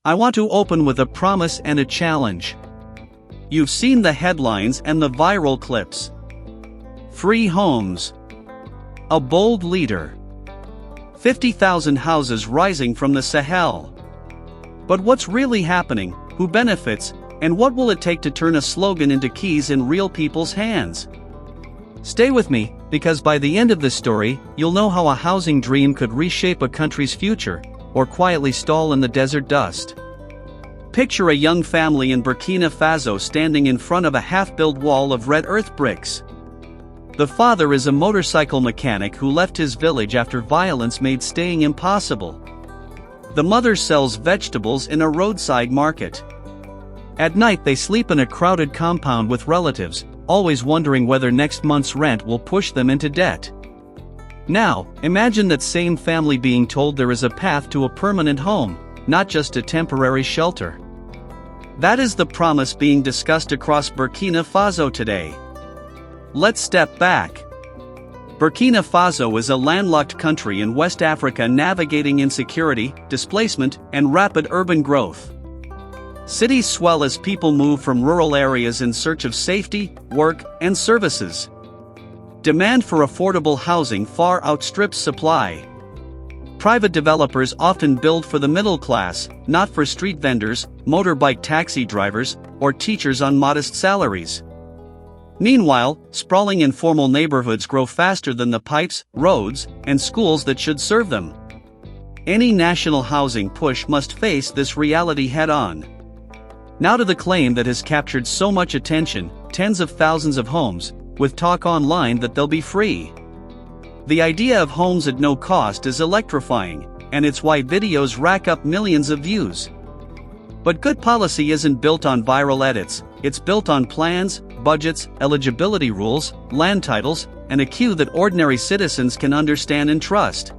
I want to open with a promise and a challenge. You've seen the headlines and the viral clips. Free homes. A bold leader. 50,000 houses rising from the Sahel. But what's really happening, who benefits, and what will it take to turn a slogan into keys in real people's hands? Stay with me, because by the end of this story, you'll know how a housing dream could reshape a country's future, or quietly stall in the desert dust. Picture a young family in Burkina Faso standing in front of a half-built wall of red earth bricks. The father is a motorcycle mechanic who left his village after violence made staying impossible. The mother sells vegetables in a roadside market. At night they sleep in a crowded compound with relatives, always wondering whether next month's rent will push them into debt. Now, imagine that same family being told there is a path to a permanent home, not just a temporary shelter. That is the promise being discussed across Burkina Faso today. Let's step back. Burkina Faso is a landlocked country in West Africa navigating insecurity, displacement, and rapid urban growth. Cities swell as people move from rural areas in search of safety, work, and services. Demand for affordable housing far outstrips supply. Private developers often build for the middle class, not for street vendors, motorbike taxi drivers, or teachers on modest salaries. Meanwhile, sprawling informal neighborhoods grow faster than the pipes, roads, and schools that should serve them. Any national housing push must face this reality head-on. Now to the claim that has captured so much attention, tens of thousands of homes, with talk online that they'll be free. The idea of homes at no cost is electrifying, and it's why videos rack up millions of views. But good policy isn't built on viral edits, it's built on plans, budgets, eligibility rules, land titles, and a queue that ordinary citizens can understand and trust.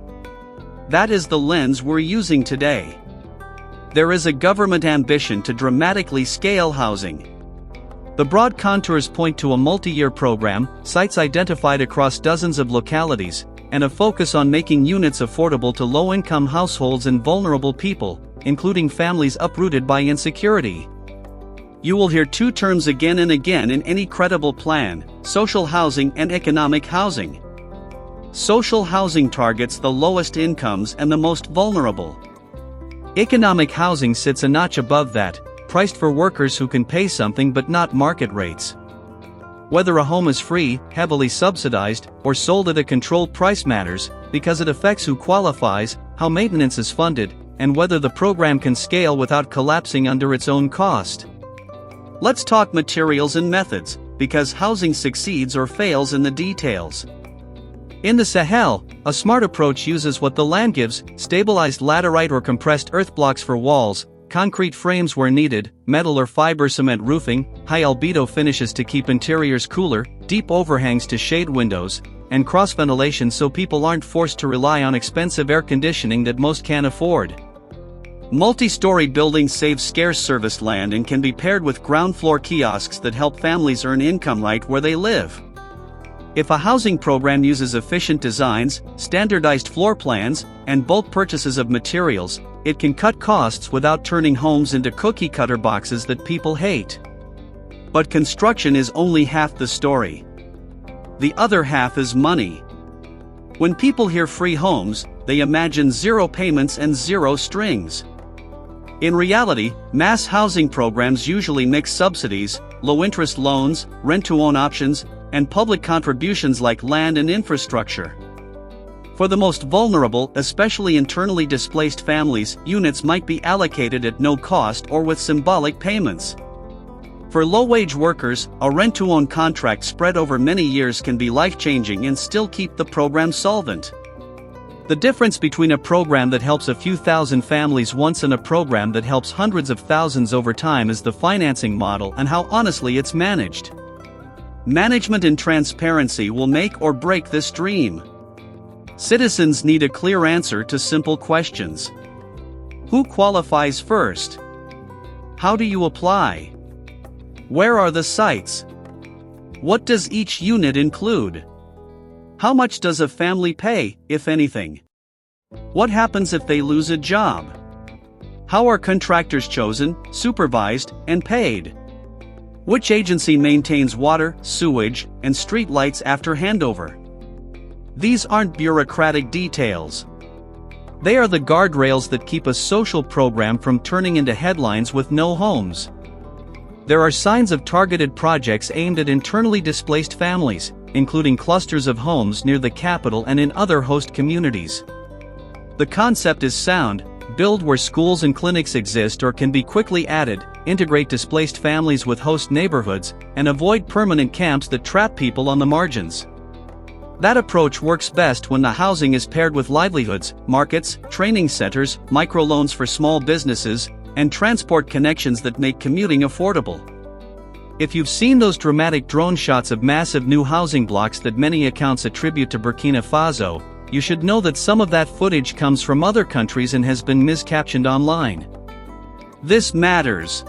That is the lens we're using today. There is a government ambition to dramatically scale housing. The broad contours point to a multi-year program, sites identified across dozens of localities, and a focus on making units affordable to low-income households and vulnerable people, including families uprooted by insecurity. You will hear two terms again and again in any credible plan: social housing and economic housing. Social housing targets the lowest incomes and the most vulnerable. Economic housing sits a notch above that, priced for workers who can pay something but not market rates. Whether a home is free, heavily subsidized, or sold at a controlled price matters, because it affects who qualifies, how maintenance is funded, and whether the program can scale without collapsing under its own cost. Let's talk materials and methods, because housing succeeds or fails in the details. In the Sahel, a smart approach uses what the land gives: stabilized laterite or compressed earth blocks for walls, concrete frames where needed, metal or fiber cement roofing, high albedo finishes to keep interiors cooler, deep overhangs to shade windows, and cross ventilation so people aren't forced to rely on expensive air conditioning that most can't afford. Multi-story buildings save scarce service land and can be paired with ground-floor kiosks that help families earn income right where they live. If a housing program uses efficient designs, standardized floor plans, and bulk purchases of materials, it can cut costs without turning homes into cookie-cutter boxes that people hate. But construction is only half the story. The other half is money. When people hear free homes, they imagine zero payments and zero strings. In reality, mass housing programs usually mix subsidies, low-interest loans, rent-to-own options, and public contributions like land and infrastructure. For the most vulnerable, especially internally displaced families, units might be allocated at no cost or with symbolic payments. For low-wage workers, a rent-to-own contract spread over many years can be life-changing and still keep the program solvent. The difference between a program that helps a few thousand families once and a program that helps hundreds of thousands over time is the financing model and how honestly it's managed. Management and transparency will make or break this dream. Citizens need a clear answer to simple questions. Who qualifies first? How do you apply? Where are the sites? What does each unit include? How much does a family pay, if anything? What happens if they lose a job? How are contractors chosen, supervised, and paid? Which agency maintains water, sewage, and street lights after handover? These aren't bureaucratic details. They are the guardrails that keep a social program from turning into headlines with no homes. There are signs of targeted projects aimed at internally displaced families, including clusters of homes near the capital and in other host communities. The concept is sound: build where schools and clinics exist or can be quickly added, integrate displaced families with host neighborhoods, and avoid permanent camps that trap people on the margins. That approach works best when the housing is paired with livelihoods, markets, training centers, microloans for small businesses, and transport connections that make commuting affordable. If you've seen those dramatic drone shots of massive new housing blocks that many accounts attribute to Burkina Faso, you should know that some of that footage comes from other countries and has been miscaptioned online. This matters.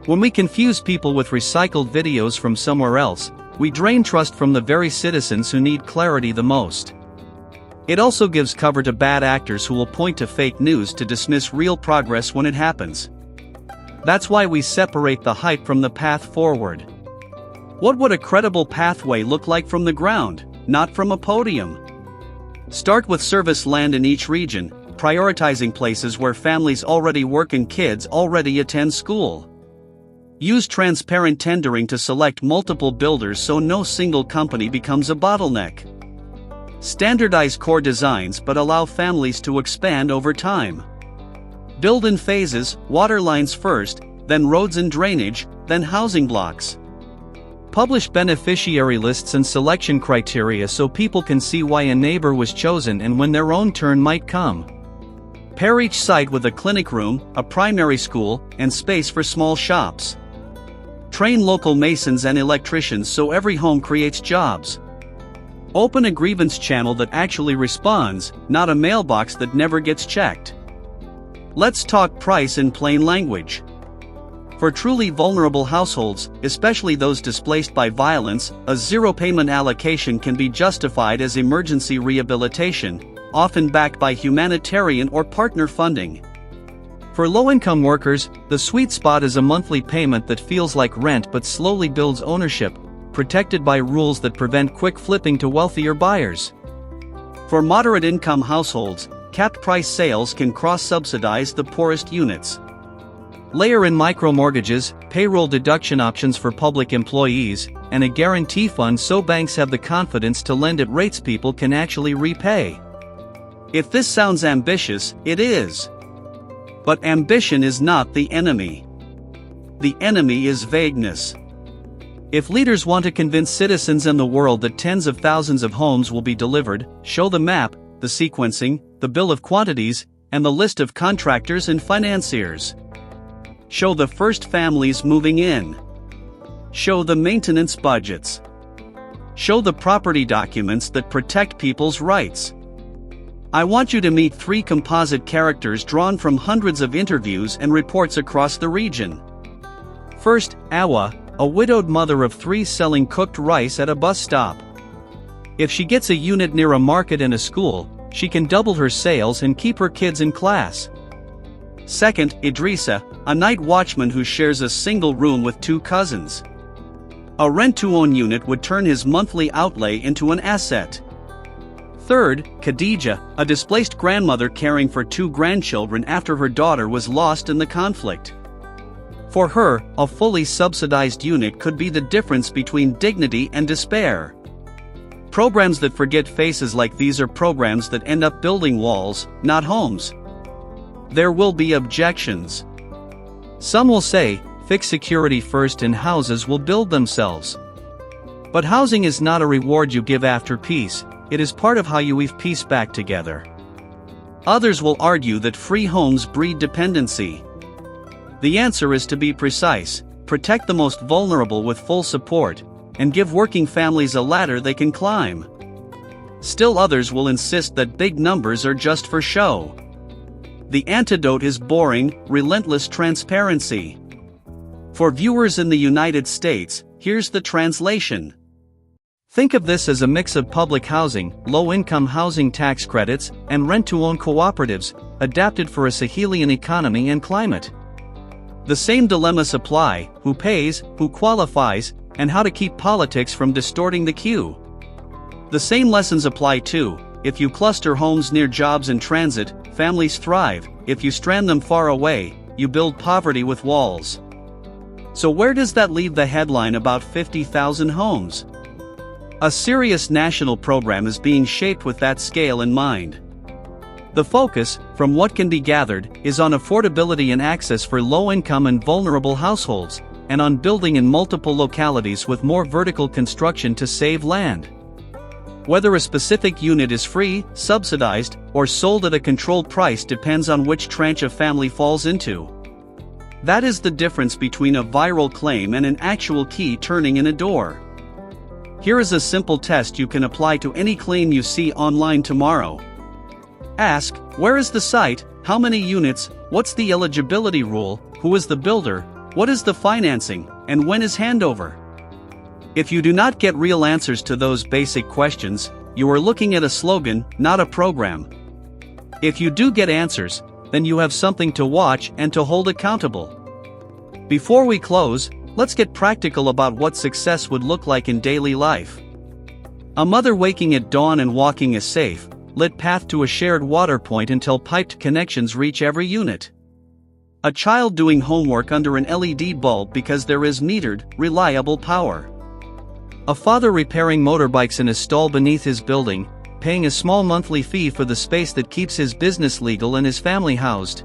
When we confuse people with recycled videos from somewhere else, we drain trust from the very citizens who need clarity the most. It also gives cover to bad actors who will point to fake news to dismiss real progress when it happens. That's why we separate the hype from the path forward. What would a credible pathway look like from the ground, not from a podium? Start with service land in each region, prioritizing places where families already work and kids already attend school. Use transparent tendering to select multiple builders so no single company becomes a bottleneck. Standardize core designs but allow families to expand over time. Build in phases, water lines first, then roads and drainage, then housing blocks. Publish beneficiary lists and selection criteria so people can see why a neighbor was chosen and when their own turn might come. Pair each site with a clinic room, a primary school, and space for small shops. Train local masons and electricians so every home creates jobs. Open a grievance channel that actually responds, not a mailbox that never gets checked. Let's talk price in plain language. For truly vulnerable households, especially those displaced by violence, a zero-payment allocation can be justified as emergency rehabilitation, often backed by humanitarian or partner funding. For low-income workers, the sweet spot is a monthly payment that feels like rent but slowly builds ownership, protected by rules that prevent quick flipping to wealthier buyers. For moderate-income households, capped price sales can cross-subsidize the poorest units. Layer in micro-mortgages, payroll deduction options for public employees, and a guarantee fund so banks have the confidence to lend at rates people can actually repay. If this sounds ambitious, it is. But ambition is not the enemy. The enemy is vagueness. If leaders want to convince citizens and the world that tens of thousands of homes will be delivered, show the map, the sequencing, the bill of quantities, and the list of contractors and financiers. Show the first families moving in. Show the maintenance budgets. Show the property documents that protect people's rights. I want you to meet 3 composite characters drawn from hundreds of interviews and reports across the region. First, Awa, a widowed mother of 3 selling cooked rice at a bus stop. If she gets a unit near a market and a school, she can double her sales and keep her kids in class. Second, Idrissa, a night watchman who shares a single room with 2 cousins. A rent-to-own unit would turn his monthly outlay into an asset. Third, Khadija, a displaced grandmother caring for 2 grandchildren after her daughter was lost in the conflict. For her, a fully subsidized unit could be the difference between dignity and despair. Programs that forget faces like these are programs that end up building walls, not homes. There will be objections. Some will say, fix security first and houses will build themselves. But housing is not a reward you give after peace, it is part of how you weave peace back together. Others will argue that free homes breed dependency. The answer is to be precise: protect the most vulnerable with full support, and give working families a ladder they can climb. Still others will insist that big numbers are just for show. The antidote is boring, relentless transparency. For viewers in the United States, here's the translation. Think of this as a mix of public housing, low-income housing tax credits, and rent-to-own cooperatives, adapted for a Sahelian economy and climate. The same dilemmas apply: who pays, who qualifies, and how to keep politics from distorting the queue. The same lessons apply too. If you cluster homes near jobs and transit, families thrive. If you strand them far away, you build poverty with walls. So where does that leave the headline about 50,000 homes? A serious national program is being shaped with that scale in mind. The focus, from what can be gathered, is on affordability and access for low-income and vulnerable households, and on building in multiple localities with more vertical construction to save land. Whether a specific unit is free, subsidized, or sold at a controlled price depends on which tranche a family falls into. That is the difference between a viral claim and an actual key turning in a door. Here is a simple test you can apply to any claim you see online tomorrow. Ask, where is the site, how many units, what's the eligibility rule, who is the builder, what is the financing, and when is handover? If you do not get real answers to those basic questions, you are looking at a slogan, not a program. If you do get answers, then you have something to watch and to hold accountable. Before we close, let's get practical about what success would look like in daily life. A mother waking at dawn and walking a safe, lit path to a shared water point until piped connections reach every unit. A child doing homework under an LED bulb because there is metered, reliable power. A father repairing motorbikes in a stall beneath his building, paying a small monthly fee for the space that keeps his business legal and his family housed.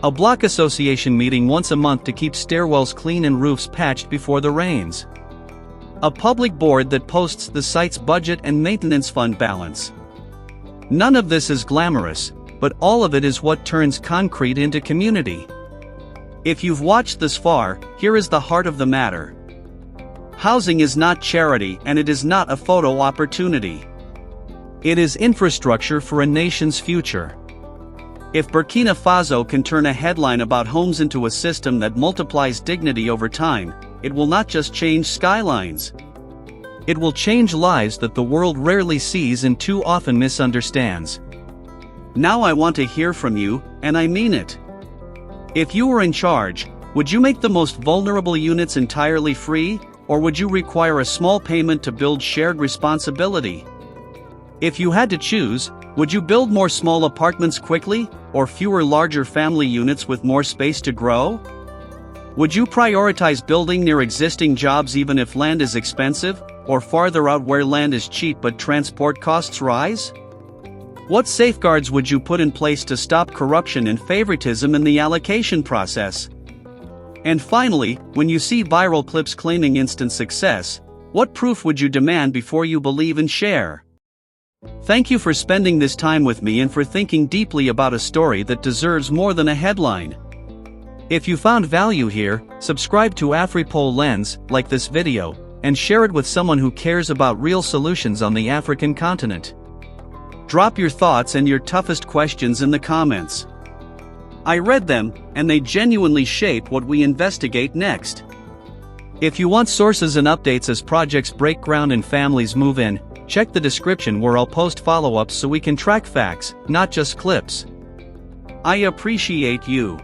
A block association meeting once a month to keep stairwells clean and roofs patched before the rains. A public board that posts the site's budget and maintenance fund balance. None of this is glamorous, but all of it is what turns concrete into community. If you've watched this far, here is the heart of the matter. Housing is not charity and it is not a photo opportunity. It is infrastructure for a nation's future. If Burkina Faso can turn a headline about homes into a system that multiplies dignity over time, it will not just change skylines. It will change lives that the world rarely sees and too often misunderstands. Now I want to hear from you, and I mean it. If you were in charge, would you make the most vulnerable units entirely free, or would you require a small payment to build shared responsibility? If you had to choose, would you build more small apartments quickly, or fewer larger family units with more space to grow? Would you prioritize building near existing jobs even if land is expensive, or farther out where land is cheap but transport costs rise? What safeguards would you put in place to stop corruption and favoritism in the allocation process? And finally, when you see viral clips claiming instant success, what proof would you demand before you believe and share? Thank you for spending this time with me and for thinking deeply about a story that deserves more than a headline. If you found value here, subscribe to AfriPol Lens, like this video, and share it with someone who cares about real solutions on the African continent. Drop your thoughts and your toughest questions in the comments. I read them, and they genuinely shape what we investigate next. If you want sources and updates as projects break ground and families move in, check the description where I'll post follow-ups so we can track facts, not just clips. I appreciate you.